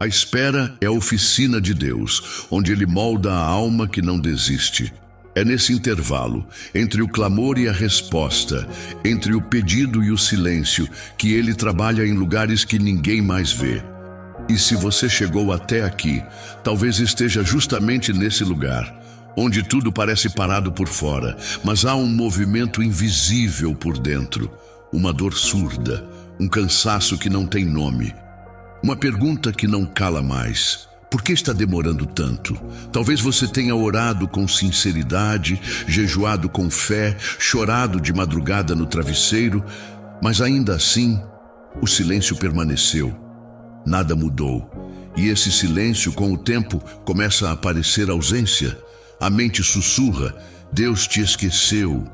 A espera é a oficina de Deus, onde Ele molda a alma que não desiste. É nesse intervalo, entre o clamor e a resposta, entre o pedido e o silêncio, que Ele trabalha em lugares que ninguém mais vê. E se você chegou até aqui, talvez esteja justamente nesse lugar, onde tudo parece parado por fora, mas há um movimento invisível por dentro, uma dor surda, um cansaço que não tem nome. Uma pergunta que não cala mais. Por que está demorando tanto? Talvez você tenha orado com sinceridade, jejuado com fé, chorado de madrugada no travesseiro, mas ainda assim, o silêncio permaneceu. Nada mudou. E esse silêncio, com o tempo, começa a aparecer ausência. A mente sussurra, Deus te esqueceu.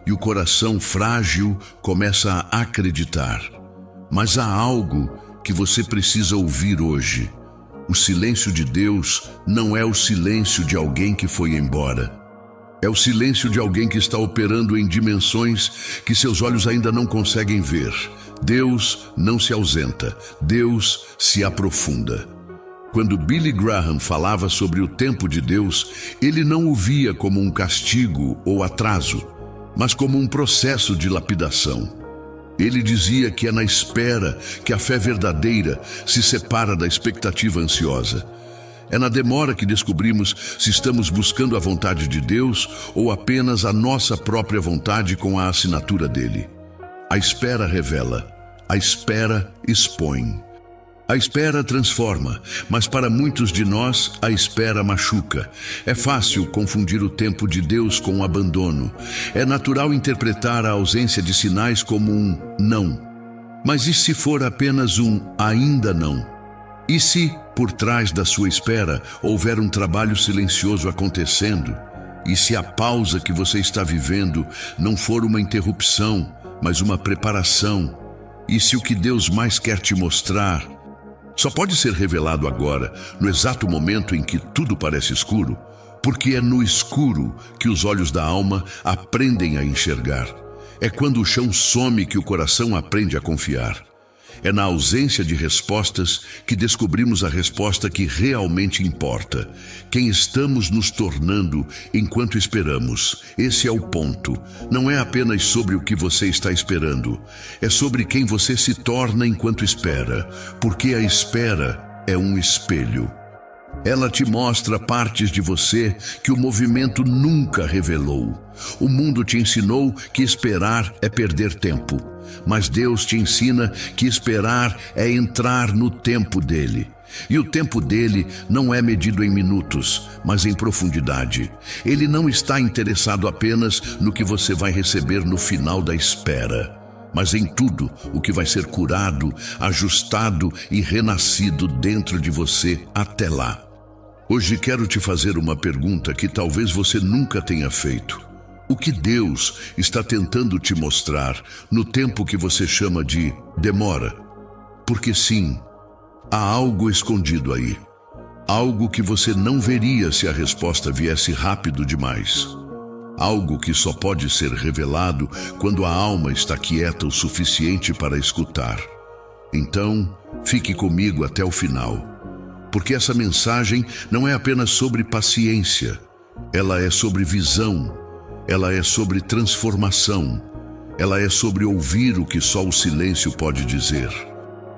E o coração frágil começa a acreditar. Mas há algo que você precisa ouvir hoje. O silêncio de Deus não é o silêncio de alguém que foi embora. É o silêncio de alguém que está operando em dimensões que seus olhos ainda não conseguem ver. Deus não se ausenta, Deus se aprofunda. Quando Billy Graham falava sobre o tempo de Deus, ele não o via como um castigo ou atraso, mas como um processo de lapidação. Ele dizia que é na espera que a fé verdadeira se separa da expectativa ansiosa. É na demora que descobrimos se estamos buscando a vontade de Deus ou apenas a nossa própria vontade com a assinatura dele. A espera revela, a espera expõe. A espera transforma, mas para muitos de nós, a espera machuca. É fácil confundir o tempo de Deus com o abandono. É natural interpretar a ausência de sinais como um não. Mas e se for apenas um ainda não? E se, por trás da sua espera, houver um trabalho silencioso acontecendo? E se a pausa que você está vivendo não for uma interrupção, mas uma preparação? E se o que Deus mais quer te mostrar só pode ser revelado agora, no exato momento em que tudo parece escuro? Porque é no escuro que os olhos da alma aprendem a enxergar. É quando o chão some que o coração aprende a confiar. É na ausência de respostas que descobrimos a resposta que realmente importa. Quem estamos nos tornando enquanto esperamos. Esse é o ponto. Não é apenas sobre o que você está esperando. É sobre quem você se torna enquanto espera. Porque a espera é um espelho. Ela te mostra partes de você que o movimento nunca revelou. O mundo te ensinou que esperar é perder tempo. Mas Deus te ensina que esperar é entrar no tempo dele. E o tempo dele não é medido em minutos, mas em profundidade. Ele não está interessado apenas no que você vai receber no final da espera, mas em tudo o que vai ser curado, ajustado e renascido dentro de você até lá. Hoje quero te fazer uma pergunta que talvez você nunca tenha feito. O que Deus está tentando te mostrar no tempo que você chama de demora? Porque sim, há algo escondido aí. Algo que você não veria se a resposta viesse rápido demais. Algo que só pode ser revelado quando a alma está quieta o suficiente para escutar. Então, fique comigo até o final. Porque essa mensagem não é apenas sobre paciência. Ela é sobre visão. Ela é sobre transformação. Ela é sobre ouvir o que só o silêncio pode dizer.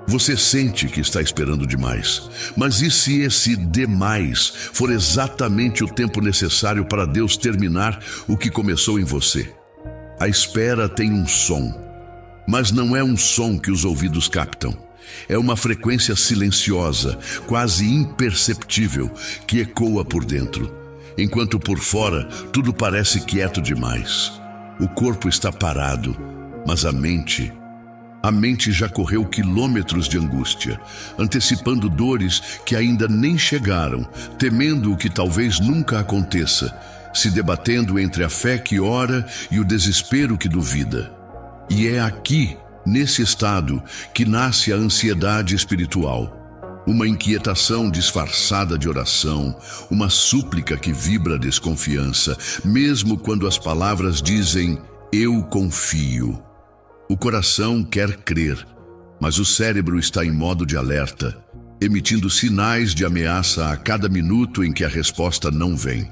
Você sente que está esperando demais. Mas e se esse demais for exatamente o tempo necessário para Deus terminar o que começou em você? A espera tem um som, mas não é um som que os ouvidos captam. É uma frequência silenciosa, quase imperceptível, que ecoa por dentro. Enquanto por fora tudo parece quieto demais. O corpo está parado, mas a mente já correu quilômetros de angústia, antecipando dores que ainda nem chegaram, temendo o que talvez nunca aconteça, se debatendo entre a fé que ora e o desespero que duvida. E é aqui, nesse estado, que nasce a ansiedade espiritual. Uma inquietação disfarçada de oração, uma súplica que vibra desconfiança, mesmo quando as palavras dizem, eu confio. O coração quer crer, mas o cérebro está em modo de alerta. emitindo sinais de ameaça a cada minuto em que a resposta não vem.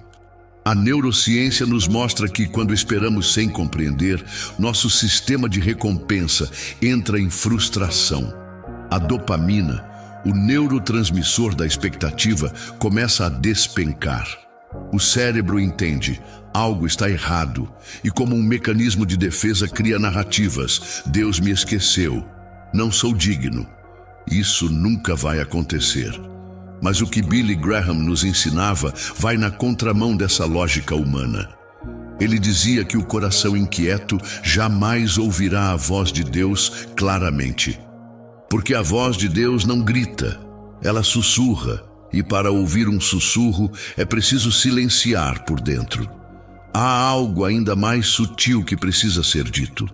A neurociência nos mostra que, quando esperamos sem compreender, nosso sistema de recompensa entra em frustração. A dopamina, o neurotransmissor da expectativa, começa a despencar. O cérebro entende, algo está errado, e como um mecanismo de defesa cria narrativas. Deus me esqueceu, não sou digno. Isso nunca vai acontecer. Mas o que Billy Graham nos ensinava vai na contramão dessa lógica humana. Ele dizia que o coração inquieto jamais ouvirá a voz de Deus claramente. Porque a voz de Deus não grita, ela sussurra, e para ouvir um sussurro é preciso silenciar por dentro. Há algo ainda mais sutil que precisa ser dito.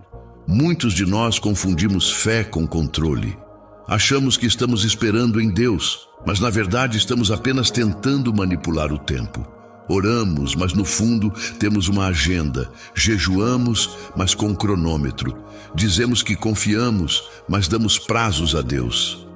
Muitos de nós confundimos fé com controle. Achamos que estamos esperando em Deus, mas na verdade estamos apenas tentando manipular o tempo. Oramos, mas no fundo temos uma agenda. Jejuamos, mas com cronômetro. Dizemos que confiamos, mas damos prazos a Deus.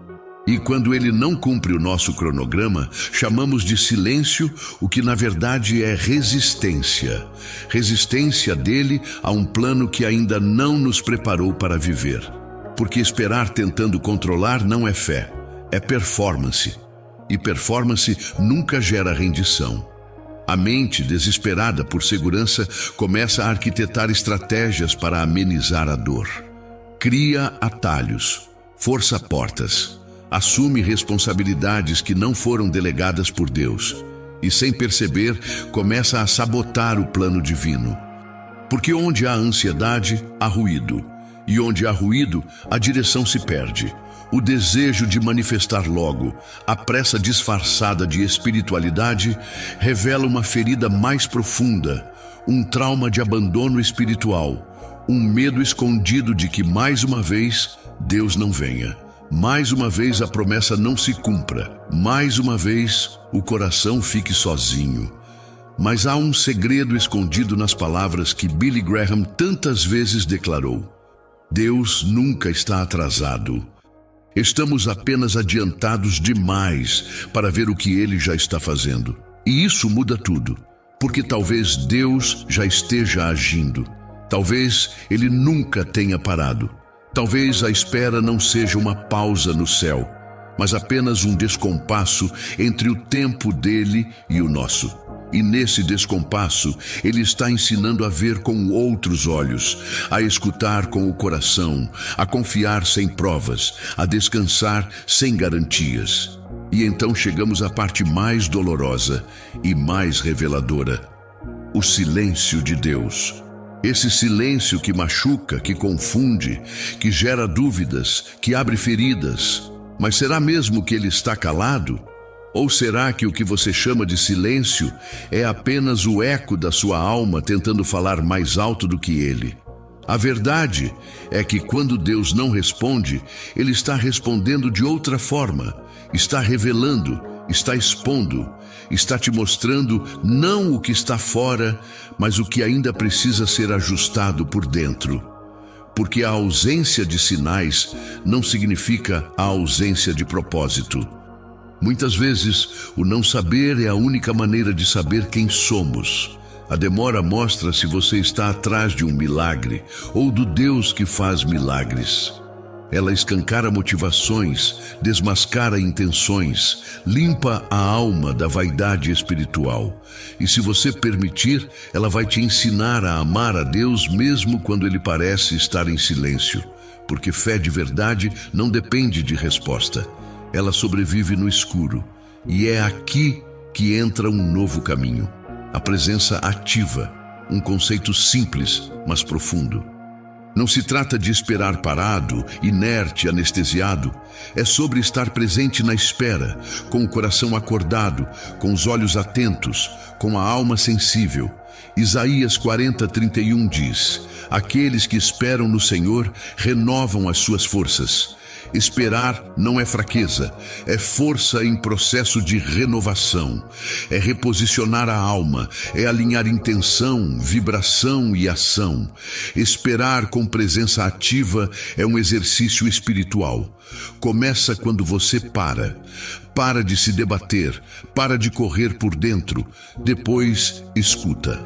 E quando Ele não cumpre o nosso cronograma, chamamos de silêncio o que na verdade é resistência. Resistência dele a um plano que ainda não nos preparou para viver. Porque esperar tentando controlar não é fé, é performance. E performance nunca gera rendição. A mente, desesperada por segurança, começa a arquitetar estratégias para amenizar a dor. Cria atalhos, força portas, assume responsabilidades que não foram delegadas por Deus. E sem perceber, começa a sabotar o plano divino. Porque onde há ansiedade, há ruído. E onde há ruído, a direção se perde. O desejo de manifestar logo, a pressa disfarçada de espiritualidade, revela uma ferida mais profunda, um trauma de abandono espiritual, um medo escondido de que, mais uma vez, Deus não venha. Mais uma vez a promessa não se cumpra. Mais uma vez o coração fique sozinho. Mas há um segredo escondido nas palavras que Billy Graham tantas vezes declarou. Deus nunca está atrasado. Estamos apenas adiantados demais para ver o que Ele já está fazendo. E isso muda tudo, porque talvez Deus já esteja agindo. Talvez Ele nunca tenha parado. Talvez a espera não seja uma pausa no céu, mas apenas um descompasso entre o tempo dele e o nosso. E nesse descompasso, Ele está ensinando a ver com outros olhos, a escutar com o coração, a confiar sem provas, a descansar sem garantias. E então chegamos à parte mais dolorosa e mais reveladora: o silêncio de Deus. Esse silêncio que machuca, que confunde, que gera dúvidas, que abre feridas. Mas será mesmo que Ele está calado? Ou será que o que você chama de silêncio é apenas o eco da sua alma tentando falar mais alto do que Ele? A verdade é que quando Deus não responde, Ele está respondendo de outra forma, está revelando, está expondo, está te mostrando não o que está fora, mas o que ainda precisa ser ajustado por dentro. Porque a ausência de sinais não significa a ausência de propósito. Muitas vezes, o não saber é a única maneira de saber quem somos. A demora mostra se você está atrás de um milagre ou do Deus que faz milagres. Ela escancara motivações, desmascara intenções, limpa a alma da vaidade espiritual. E se você permitir, ela vai te ensinar a amar a Deus mesmo quando Ele parece estar em silêncio. Porque fé de verdade não depende de resposta. Ela sobrevive no escuro, e é aqui que entra um novo caminho. A presença ativa, um conceito simples, mas profundo. Não se trata de esperar parado, inerte, anestesiado. É sobre estar presente na espera, com o coração acordado, com os olhos atentos, com a alma sensível. Isaías 40:31 diz: aqueles que esperam no Senhor renovam as suas forças. Esperar não é fraqueza, é força em processo de renovação, é reposicionar a alma, é alinhar intenção, vibração e ação. Esperar com presença ativa é um exercício espiritual. Começa quando você para de se debater, para de correr por dentro, depois escuta.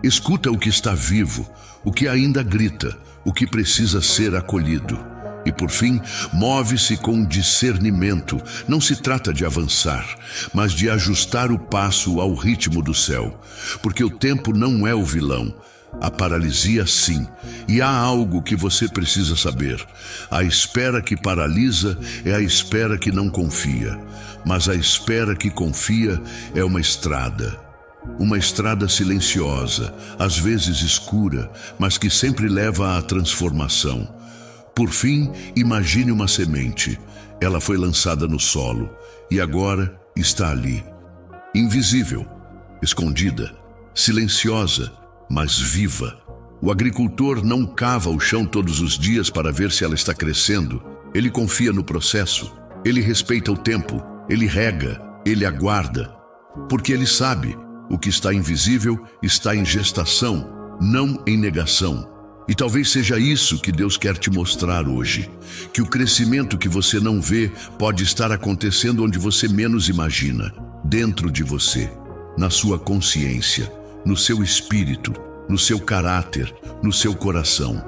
Escuta o que está vivo, o que ainda grita, o que precisa ser acolhido. E por fim, move-se com discernimento. Não se trata de avançar, mas de ajustar o passo ao ritmo do céu. Porque o tempo não é o vilão. A paralisia sim. E há algo que você precisa saber. A espera que paralisa é a espera que não confia. Mas a espera que confia é uma estrada. Uma estrada silenciosa, às vezes escura, mas que sempre leva à transformação. Por fim, imagine uma semente. Ela foi lançada no solo e agora está ali. Invisível, escondida, silenciosa, mas viva. O agricultor não cava o chão todos os dias para ver se ela está crescendo. Ele confia no processo, ele respeita o tempo, ele rega, ele aguarda. Porque ele sabe, o que está invisível está em gestação, não em negação. E talvez seja isso que Deus quer te mostrar hoje, que o crescimento que você não vê pode estar acontecendo onde você menos imagina, dentro de você, na sua consciência, no seu espírito, no seu caráter, no seu coração.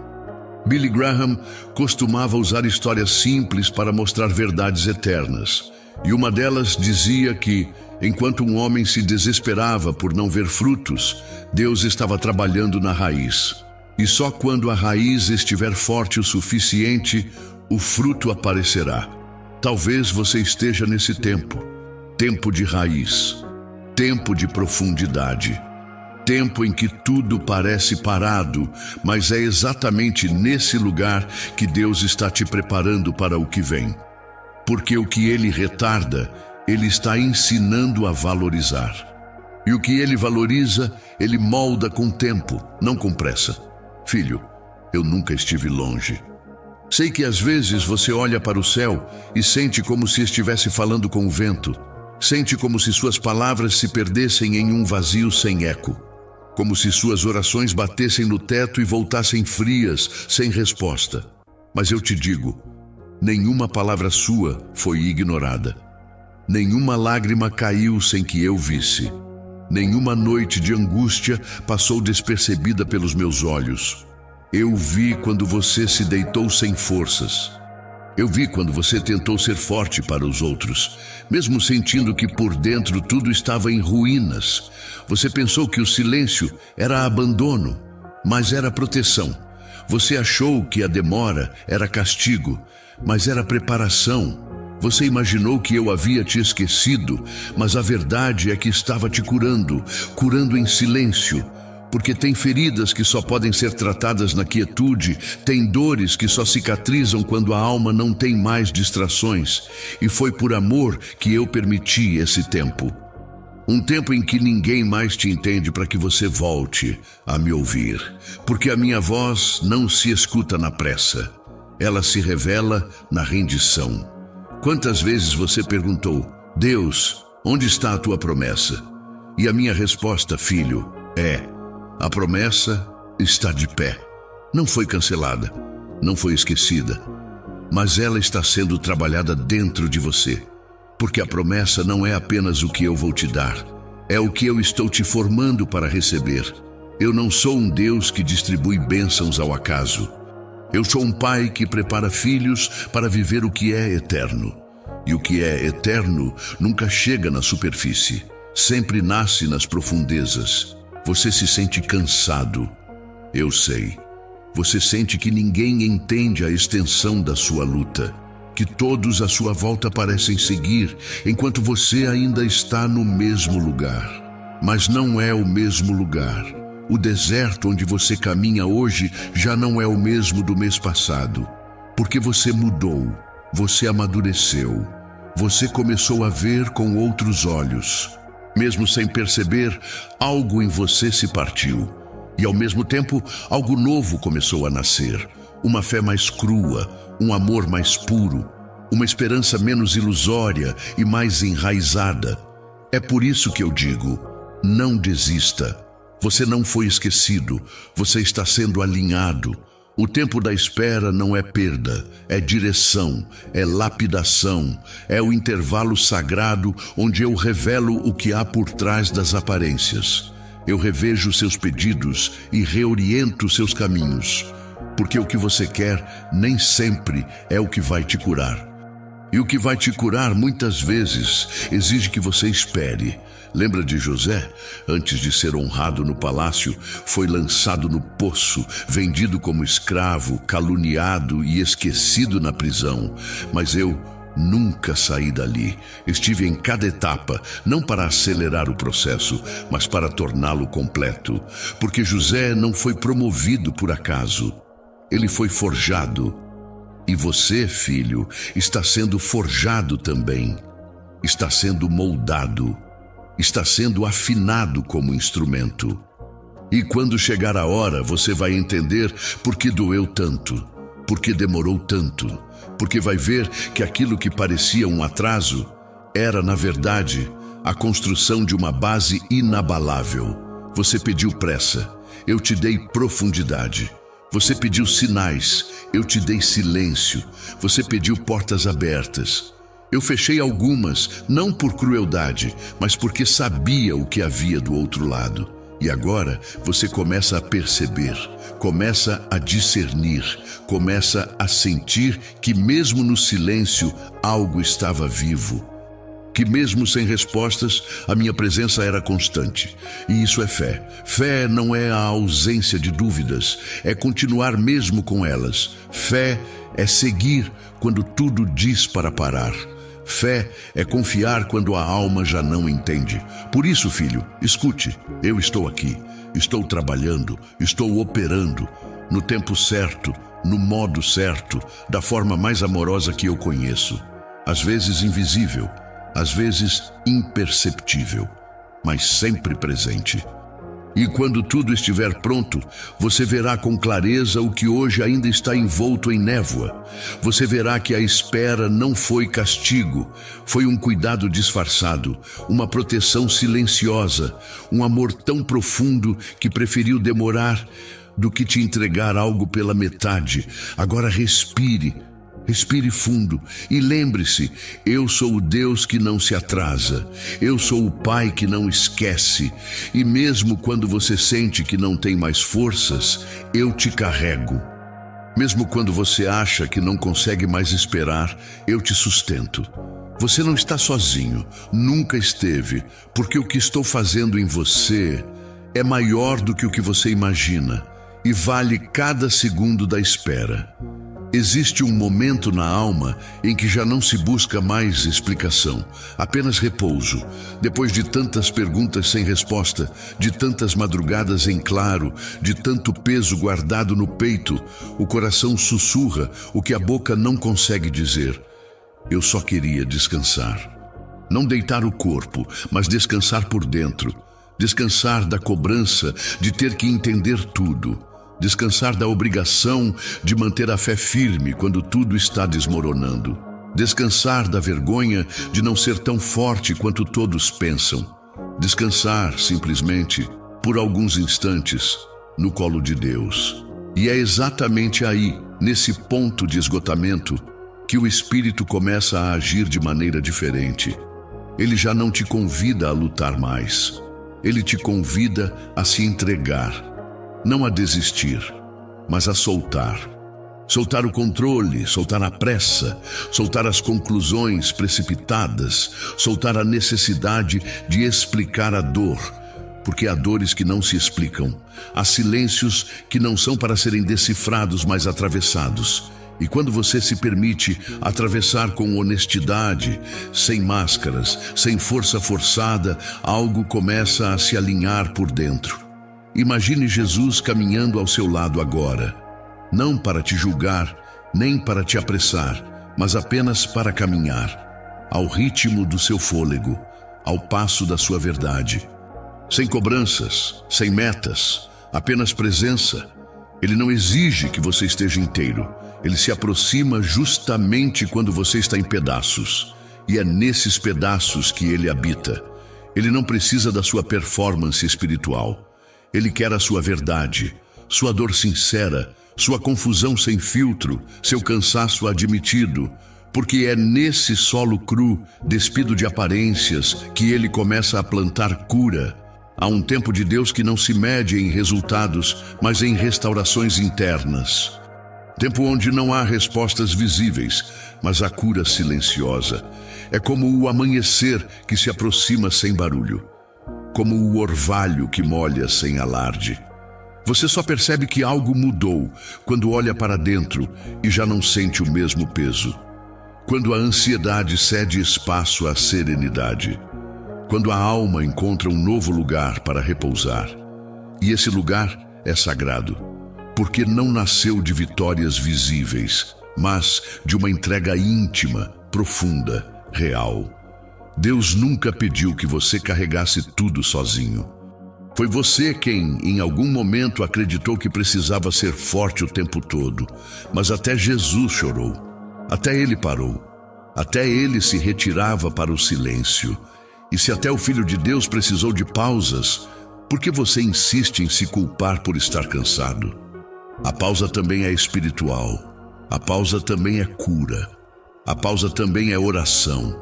Billy Graham costumava usar histórias simples para mostrar verdades eternas, e uma delas dizia que, enquanto um homem se desesperava por não ver frutos, Deus estava trabalhando na raiz. E só quando a raiz estiver forte o suficiente, o fruto aparecerá. Talvez você esteja nesse tempo de raiz, tempo de profundidade, tempo em que tudo parece parado, mas é exatamente nesse lugar que Deus está te preparando para o que vem. Porque o que Ele retarda, Ele está ensinando a valorizar. E o que Ele valoriza, Ele molda com tempo, não com pressa. Filho, eu nunca estive longe. Sei que às vezes você olha para o céu e sente como se estivesse falando com o vento. Sente como se suas palavras se perdessem em um vazio sem eco. Como se suas orações batessem no teto e voltassem frias, sem resposta. Mas eu te digo, nenhuma palavra sua foi ignorada. Nenhuma lágrima caiu sem que eu visse. Nenhuma noite de angústia passou despercebida pelos meus olhos. Eu vi quando você se deitou sem forças. Eu vi quando você tentou ser forte para os outros, mesmo sentindo que por dentro tudo estava em ruínas. Você pensou que o silêncio era abandono, mas era proteção. Você achou que a demora era castigo, mas era preparação. Você imaginou que eu havia te esquecido, mas a verdade é que estava te curando em silêncio. Porque tem feridas que só podem ser tratadas na quietude, tem dores que só cicatrizam quando a alma não tem mais distrações. E foi por amor que eu permiti esse tempo. Um tempo em que ninguém mais te entende para que você volte a me ouvir. Porque a minha voz não se escuta na pressa. Ela se revela na rendição. Quantas vezes você perguntou, Deus, onde está a tua promessa? E a minha resposta, filho, é, a promessa está de pé. Não foi cancelada, não foi esquecida, mas ela está sendo trabalhada dentro de você. Porque a promessa não é apenas o que eu vou te dar, é o que eu estou te formando para receber. Eu não sou um Deus que distribui bênçãos ao acaso. Eu sou um pai que prepara filhos para viver o que é eterno. E o que é eterno nunca chega na superfície, sempre nasce nas profundezas. Você se sente cansado. Eu sei. Você sente que ninguém entende a extensão da sua luta, que todos à sua volta parecem seguir, enquanto você ainda está no mesmo lugar. Mas não é o mesmo lugar. O deserto onde você caminha hoje já não é o mesmo do mês passado, porque você mudou, você amadureceu, você começou a ver com outros olhos. Mesmo sem perceber, algo em você se partiu, e ao mesmo tempo, algo novo começou a nascer, uma fé mais crua, um amor mais puro, uma esperança menos ilusória e mais enraizada. É por isso que eu digo, não desista. Você não foi esquecido, você está sendo alinhado. O tempo da espera não é perda, é direção, é lapidação, é o intervalo sagrado onde eu revelo o que há por trás das aparências. Eu revejo seus pedidos e reoriento seus caminhos, porque o que você quer nem sempre é o que vai te curar. E o que vai te curar muitas vezes exige que você espere. Lembra de José? Antes de ser honrado no palácio, foi lançado no poço, vendido como escravo, caluniado e esquecido na prisão. Mas eu nunca saí dali. Estive em cada etapa, não para acelerar o processo, mas para torná-lo completo. Porque José não foi promovido por acaso. Ele foi forjado. E você, filho, está sendo forjado também. Está sendo moldado. Está sendo afinado como instrumento. E quando chegar a hora, você vai entender por que doeu tanto, por que demorou tanto, porque vai ver que aquilo que parecia um atraso era, na verdade, a construção de uma base inabalável. Você pediu pressa, eu te dei profundidade. Você pediu sinais, eu te dei silêncio. Você pediu portas abertas. Eu fechei algumas, não por crueldade, mas porque sabia o que havia do outro lado. E agora você começa a perceber, começa a discernir, começa a sentir que mesmo no silêncio algo estava vivo. Que mesmo sem respostas, a minha presença era constante. E isso é fé. Fé não é a ausência de dúvidas, é continuar mesmo com elas. Fé é seguir quando tudo diz para parar. Fé é confiar quando a alma já não entende. Por isso, filho, escute, eu estou aqui, estou trabalhando, estou operando, no tempo certo, no modo certo, da forma mais amorosa que eu conheço. Às vezes invisível, às vezes imperceptível, mas sempre presente. E quando tudo estiver pronto, você verá com clareza o que hoje ainda está envolto em névoa. Você verá que a espera não foi castigo, foi um cuidado disfarçado, uma proteção silenciosa, um amor tão profundo que preferiu demorar do que te entregar algo pela metade. Agora respire. Respire fundo e lembre-se, eu sou o Deus que não se atrasa, eu sou o Pai que não esquece, e mesmo quando você sente que não tem mais forças, eu te carrego. Mesmo quando você acha que não consegue mais esperar, eu te sustento. Você não está sozinho, nunca esteve, porque o que estou fazendo em você é maior do que o que você imagina e vale cada segundo da espera. Existe um momento na alma em que já não se busca mais explicação, apenas repouso. Depois de tantas perguntas sem resposta, de tantas madrugadas em claro, de tanto peso guardado no peito, o coração sussurra o que a boca não consegue dizer. Eu só queria descansar. Não deitar o corpo, mas descansar por dentro. Descansar da cobrança de ter que entender tudo. Descansar da obrigação de manter a fé firme quando tudo está desmoronando. Descansar da vergonha de não ser tão forte quanto todos pensam. Descansar, simplesmente, por alguns instantes, no colo de Deus. E é exatamente aí, nesse ponto de esgotamento, que o Espírito começa a agir de maneira diferente. Ele já não te convida a lutar mais. Ele te convida a se entregar. Não a desistir, mas a soltar. Soltar o controle, soltar a pressa, soltar as conclusões precipitadas, soltar a necessidade de explicar a dor, porque há dores que não se explicam, há silêncios que não são para serem decifrados, mas atravessados. E quando você se permite atravessar com honestidade, sem máscaras, sem força forçada, algo começa a se alinhar por dentro. Imagine Jesus caminhando ao seu lado agora, não para te julgar, nem para te apressar, mas apenas para caminhar, ao ritmo do seu fôlego, ao passo da sua verdade. Sem cobranças, sem metas, apenas presença. Ele não exige que você esteja inteiro. Ele se aproxima justamente quando você está em pedaços. E é nesses pedaços que ele habita. Ele não precisa da sua performance espiritual. Ele quer a sua verdade, sua dor sincera, sua confusão sem filtro, seu cansaço admitido, porque é nesse solo cru, despido de aparências, que ele começa a plantar cura. Há um tempo de Deus que não se mede em resultados, mas em restaurações internas. Tempo onde não há respostas visíveis, mas a cura silenciosa. É como o amanhecer que se aproxima sem barulho, como o orvalho que molha sem alarde. Você só percebe que algo mudou quando olha para dentro e já não sente o mesmo peso. Quando a ansiedade cede espaço à serenidade. Quando a alma encontra um novo lugar para repousar. E esse lugar é sagrado, porque não nasceu de vitórias visíveis, mas de uma entrega íntima, profunda, real. Deus nunca pediu que você carregasse tudo sozinho. Foi você quem, em algum momento, acreditou que precisava ser forte o tempo todo. Mas até Jesus chorou. Até ele parou. Até ele se retirava para o silêncio. E se até o Filho de Deus precisou de pausas, por que você insiste em se culpar por estar cansado? A pausa também é espiritual. A pausa também é cura. A pausa também é oração.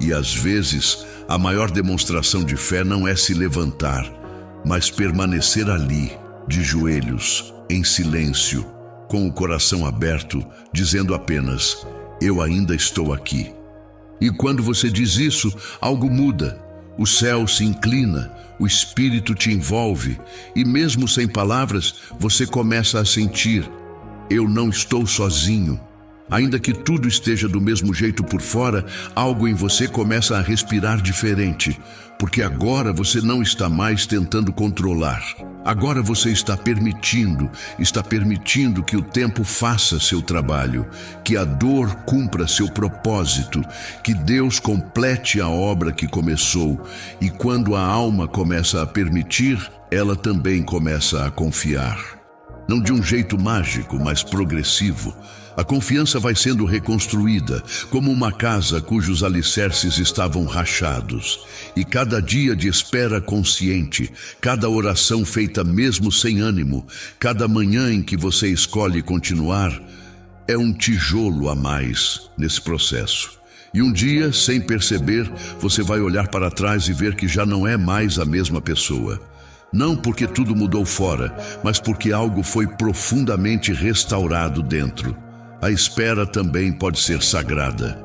E às vezes, a maior demonstração de fé não é se levantar, mas permanecer ali, de joelhos, em silêncio, com o coração aberto, dizendo apenas: eu ainda estou aqui. E quando você diz isso, algo muda. O céu se inclina, o Espírito te envolve, e mesmo sem palavras, você começa a sentir: eu não estou sozinho. Ainda que tudo esteja do mesmo jeito por fora, algo em você começa a respirar diferente, porque agora você não está mais tentando controlar. Agora você está permitindo que o tempo faça seu trabalho, que a dor cumpra seu propósito, que Deus complete a obra que começou. E quando a alma começa a permitir, ela também começa a confiar. Não de um jeito mágico, mas progressivo. A confiança vai sendo reconstruída, como uma casa cujos alicerces estavam rachados. E cada dia de espera consciente, cada oração feita mesmo sem ânimo, cada manhã em que você escolhe continuar, é um tijolo a mais nesse processo. E um dia, sem perceber, você vai olhar para trás e ver que já não é mais a mesma pessoa. Não porque tudo mudou fora, mas porque algo foi profundamente restaurado dentro. A espera também pode ser sagrada.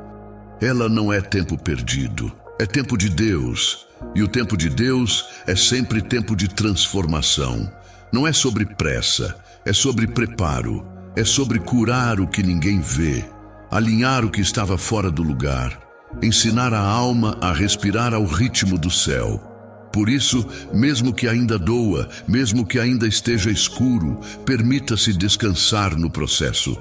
Ela não é tempo perdido, é tempo de Deus. E o tempo de Deus é sempre tempo de transformação. Não é sobre pressa, é sobre preparo. É sobre curar o que ninguém vê, alinhar o que estava fora do lugar, ensinar a alma a respirar ao ritmo do céu. Por isso, mesmo que ainda doa, mesmo que ainda esteja escuro, permita-se descansar no processo.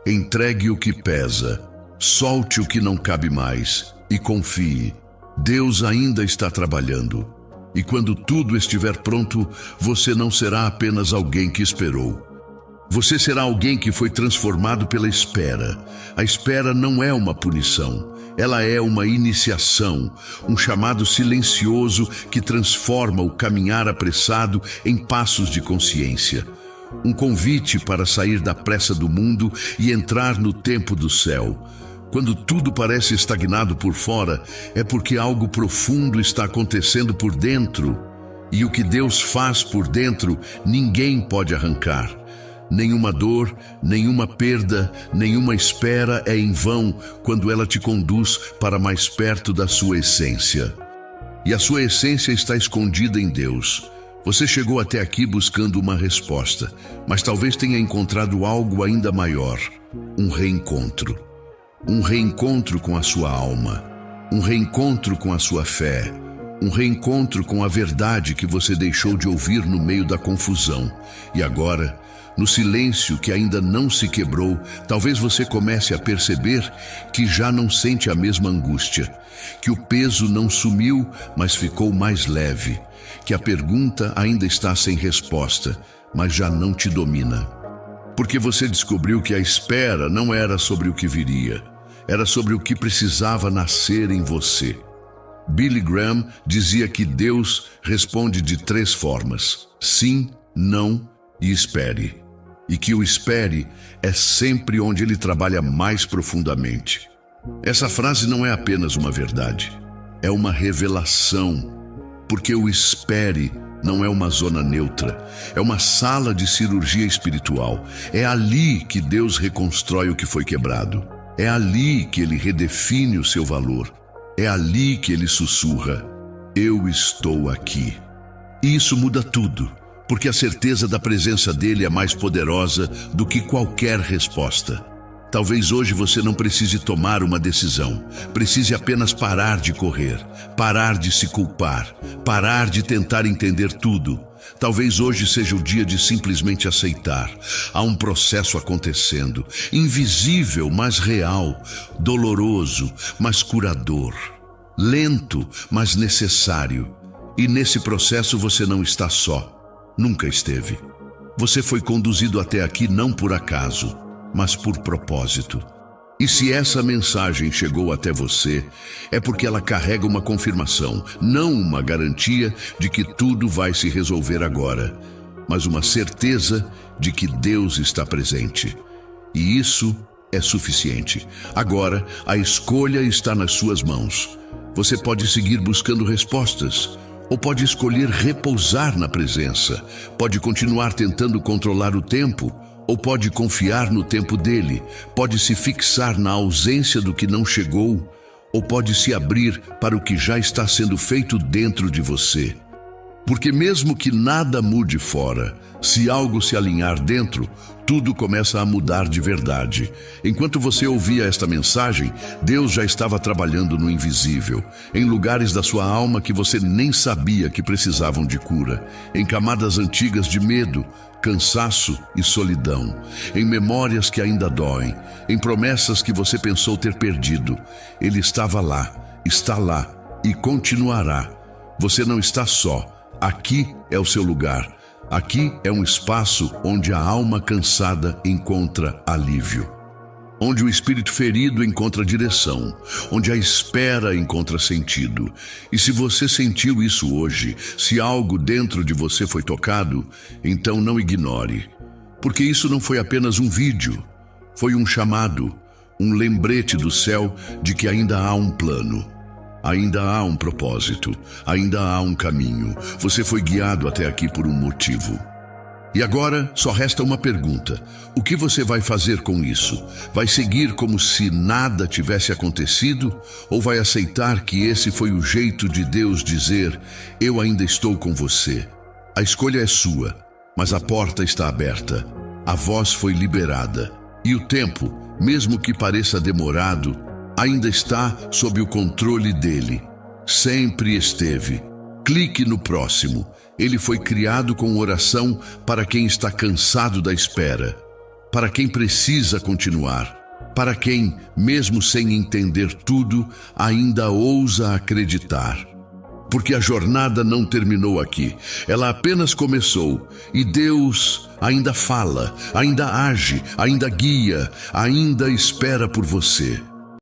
Entregue o que pesa, solte o que não cabe mais e confie. Deus ainda está trabalhando. E quando tudo estiver pronto, você não será apenas alguém que esperou. Você será alguém que foi transformado pela espera. A espera não é uma punição. Ela é uma iniciação, um chamado silencioso que transforma o caminhar apressado em passos de consciência. Um convite para sair da pressa do mundo e entrar no tempo do céu. Quando tudo parece estagnado por fora, é porque algo profundo está acontecendo por dentro. E o que Deus faz por dentro, ninguém pode arrancar. Nenhuma dor, nenhuma perda, nenhuma espera é em vão quando ela te conduz para mais perto da sua essência. E a sua essência está escondida em Deus. Você chegou até aqui buscando uma resposta, mas talvez tenha encontrado algo ainda maior, um reencontro. Um reencontro com a sua alma, um reencontro com a sua fé, um reencontro com a verdade que você deixou de ouvir no meio da confusão. E agora, no silêncio que ainda não se quebrou, talvez você comece a perceber que já não sente a mesma angústia, que o peso não sumiu, mas ficou mais leve, que a pergunta ainda está sem resposta, mas já não te domina. Porque você descobriu que a espera não era sobre o que viria, era sobre o que precisava nascer em você. Billy Graham dizia que Deus responde de 3 formas: sim, não e espere. E que o espere é sempre onde ele trabalha mais profundamente. Essa frase não é apenas uma verdade, é uma revelação, porque o espere não é uma zona neutra, é uma sala de cirurgia espiritual. É ali que Deus reconstrói o que foi quebrado. É ali que ele redefine o seu valor. É ali que ele sussurra: eu estou aqui. E isso muda tudo, porque a certeza da presença dele é mais poderosa do que qualquer resposta. Talvez hoje você não precise tomar uma decisão, precise apenas parar de correr, parar de se culpar, parar de tentar entender tudo. Talvez hoje seja o dia de simplesmente aceitar. Há um processo acontecendo, invisível, mas real, doloroso, mas curador, lento, mas necessário. E nesse processo você não está só, nunca esteve. Você foi conduzido até aqui não por acaso, mas por propósito. E se essa mensagem chegou até você, é porque ela carrega uma confirmação, não uma garantia de que tudo vai se resolver agora, mas uma certeza de que Deus está presente. E isso é suficiente. Agora, a escolha está nas suas mãos. Você pode seguir buscando respostas, ou pode escolher repousar na presença, pode continuar tentando controlar o tempo, ou pode confiar no tempo dele, pode se fixar na ausência do que não chegou, ou pode se abrir para o que já está sendo feito dentro de você. Porque mesmo que nada mude fora, se algo se alinhar dentro, tudo começa a mudar de verdade. Enquanto você ouvia esta mensagem, Deus já estava trabalhando no invisível, em lugares da sua alma que você nem sabia que precisavam de cura, em camadas antigas de medo, cansaço e solidão, em memórias que ainda doem, em promessas que você pensou ter perdido. Ele estava lá, está lá e continuará. Você não está só. Aqui é o seu lugar. Aqui é um espaço onde a alma cansada encontra alívio, onde o espírito ferido encontra direção, onde a espera encontra sentido. E se você sentiu isso hoje, se algo dentro de você foi tocado, então não ignore, porque isso não foi apenas um vídeo, foi um chamado, um lembrete do céu de que ainda há um plano. Ainda há um propósito, ainda há um caminho. Você foi guiado até aqui por um motivo. E agora só resta uma pergunta: o que você vai fazer com isso? Vai seguir como se nada tivesse acontecido? Ou vai aceitar que esse foi o jeito de Deus dizer: eu ainda estou com você? A escolha é sua, mas a porta está aberta. A voz foi liberada. E o tempo, mesmo que pareça demorado, ainda está sob o controle dele. Sempre esteve. Clique no próximo. Ele foi criado com oração para quem está cansado da espera, para quem precisa continuar, para quem, mesmo sem entender tudo, ainda ousa acreditar. Porque a jornada não terminou aqui, ela apenas começou, e Deus ainda fala, ainda age, ainda guia, ainda espera por você.